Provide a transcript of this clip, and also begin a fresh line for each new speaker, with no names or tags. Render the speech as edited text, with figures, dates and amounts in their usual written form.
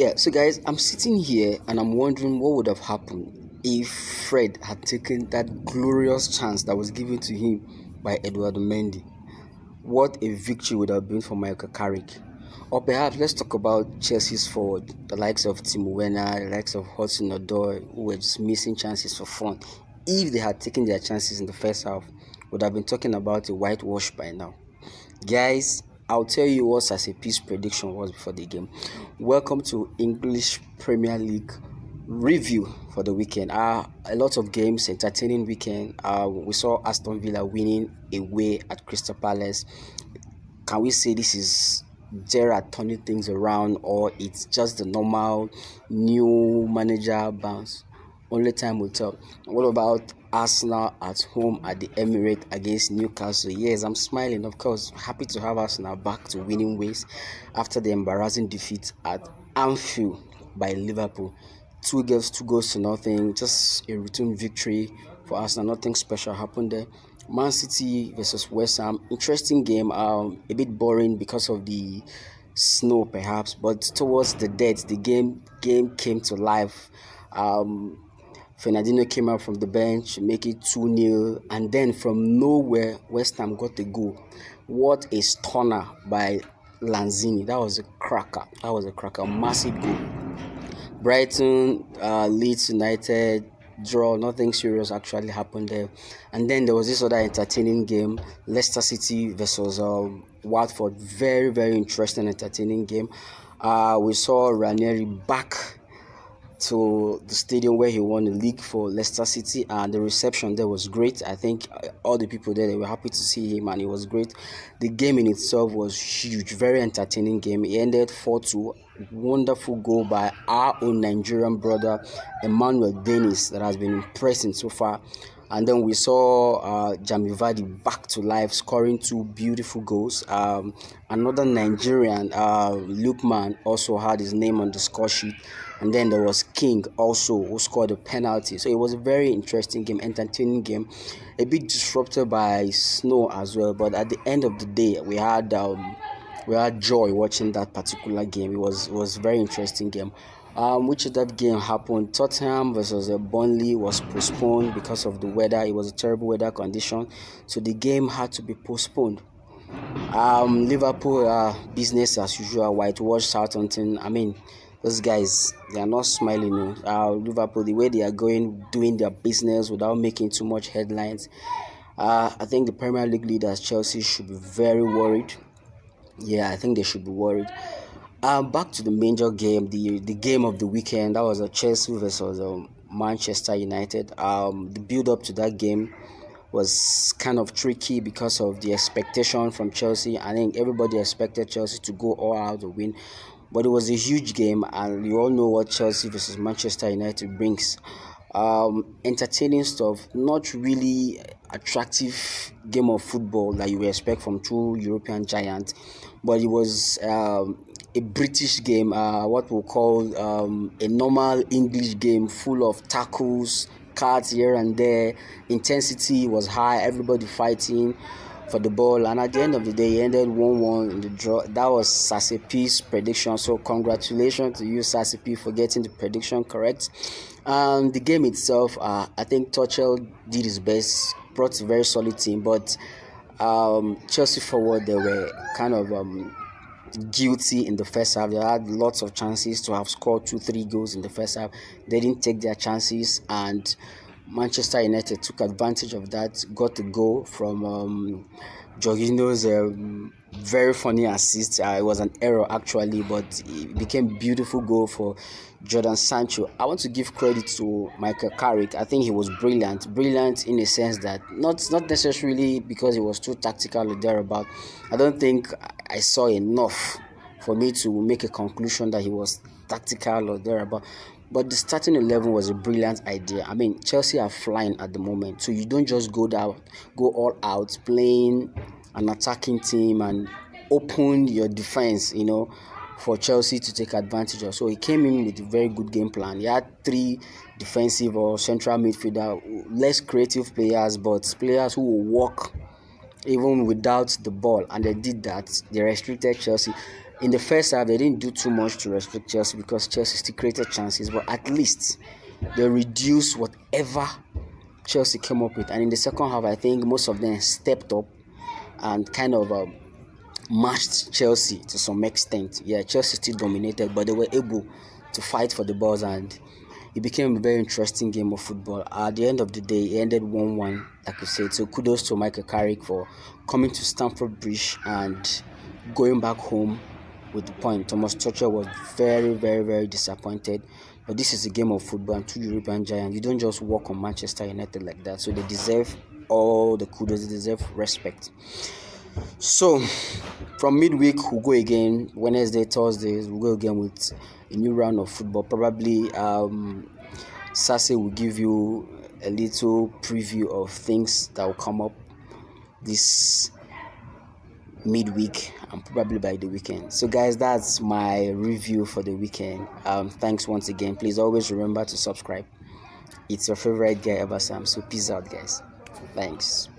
Yeah, so guys, I'm sitting here and I'm wondering what would have happened if Fred had taken that glorious chance that was given to him by Eduardo Mendy. What a victory would have been for Michael Carrick. Or perhaps let's talk about Chelsea's forward, the likes of Timo Werner, the likes of Hudson-Odoi, who were just missing chances for fun. If they had taken their chances in the first half, would have been talking about a whitewash by now. Guys, I'll tell you what Sasepi's prediction was before the game. Welcome to English Premier League review for the weekend. A lot of games, entertaining weekend. We saw Aston Villa winning away at Crystal Palace. Can we say this is Gerrard turning things around, or it's just the normal new manager bounce? Only time will tell. What about Arsenal at home at the Emirates against Newcastle? Yes, I'm smiling, of course. Happy to have Arsenal back to winning ways after the embarrassing defeat at Anfield by Liverpool. 2 goals to nothing. Just a routine victory for Arsenal. Nothing special happened there. Man City versus West Ham. Interesting game. A bit boring because of the snow, perhaps. But towards the death, the game came to life. Fernandinho came out from the bench, make it 2-0, and then from nowhere, West Ham got a goal. What a stunner by Lanzini. That was a cracker. Massive goal. Brighton, Leeds United, draw. Nothing serious actually happened there. And then there was this other entertaining game, Leicester City versus Watford. Very, very interesting, entertaining game. We saw Ranieri back to the stadium where he won the league for Leicester City, and the reception there was great. I think all the people there, they were happy to see him, and it was great. The game in itself was huge, very entertaining game. It ended 4-2. Wonderful goal by our own Nigerian brother Emmanuel Dennis that has been impressing so far. And then we saw Jamie Vardy back to life, scoring 2 beautiful goals. Another Nigerian, Lukman, also had his name on the score sheet. And then there was King also, who scored a penalty. So it was a very interesting game, entertaining game. A bit disrupted by snow as well. But at the end of the day, we had joy watching that particular game. It was a very interesting game. Which of that game happened? Tottenham versus Burnley was postponed because of the weather. It was a terrible weather condition, so the game had to be postponed. Liverpool, business as usual, whitewash Southampton. I mean, those guys, they are not smiling. Liverpool, the way they are doing their business without making too much headlines. I think the Premier League leaders, Chelsea, should be very worried. Yeah, I think they should be worried. Back to the major game, the game of the weekend. That was a Chelsea versus Manchester United. The build-up to that game was kind of tricky because of the expectation from Chelsea. I think everybody expected Chelsea to go all out to win, but it was a huge game, and you all know what Chelsea versus Manchester United brings. Entertaining stuff, not really attractive game of football that you would expect from 2 European giants, but it was a British game, what we'll call a normal English game, full of tackles, cards here and there. Intensity was high, everybody fighting for the ball, and at the end of the day, it ended 1-1 in the draw. That was Sasepi's prediction, so congratulations to you, Sasepi, for getting the prediction correct. The game itself, I think Tuchel did his best, brought a very solid team, but Chelsea forward, they were kind of guilty in the first half. They had lots of chances to have scored 2-3 goals in the first half. They didn't take their chances, and Manchester United took advantage of that, got a goal from Jorginho's very funny assist. It was an error actually, but it became a beautiful goal for Jadon Sancho. I want to give credit to Michael Carrick. I think he was brilliant in a sense that not necessarily because he was too tactical or thereabout. I don't think I saw enough for me to make a conclusion that he was tactical or thereabout. But the starting 11 was a brilliant idea. I mean, Chelsea are flying at the moment, so you don't just go all out playing an attacking team and open your defense, for Chelsea to take advantage of. So he came in with a very good game plan. He had 3 defensive or central midfielder, less creative players, but players who will work even without the ball, and they did that. They restricted Chelsea. In the first half, they didn't do too much to restrict Chelsea because Chelsea still created chances, but at least they reduced whatever Chelsea came up with. And in the second half, I think most of them stepped up and kind of matched Chelsea to some extent. Yeah, Chelsea still dominated, but they were able to fight for the balls, and it became a very interesting game of football. At the end of the day, it ended 1-1, like you said. So kudos to Michael Carrick for coming to Stamford Bridge and going back home with the point. Thomas Tuchel was very, very, very disappointed. But this is a game of football, and two European giants. You don't just walk on Manchester United like that. So they deserve all the kudos. They deserve respect. So from midweek, we'll go again. Wednesday, Thursdays, we'll go again with a new round of football. Probably Sase will give you a little preview of things that will come up this midweek and probably by the weekend. So guys, that's my review for the weekend. Thanks once again. Please always remember to subscribe. It's your favorite guy ever, Sam. So peace out, guys. Thanks.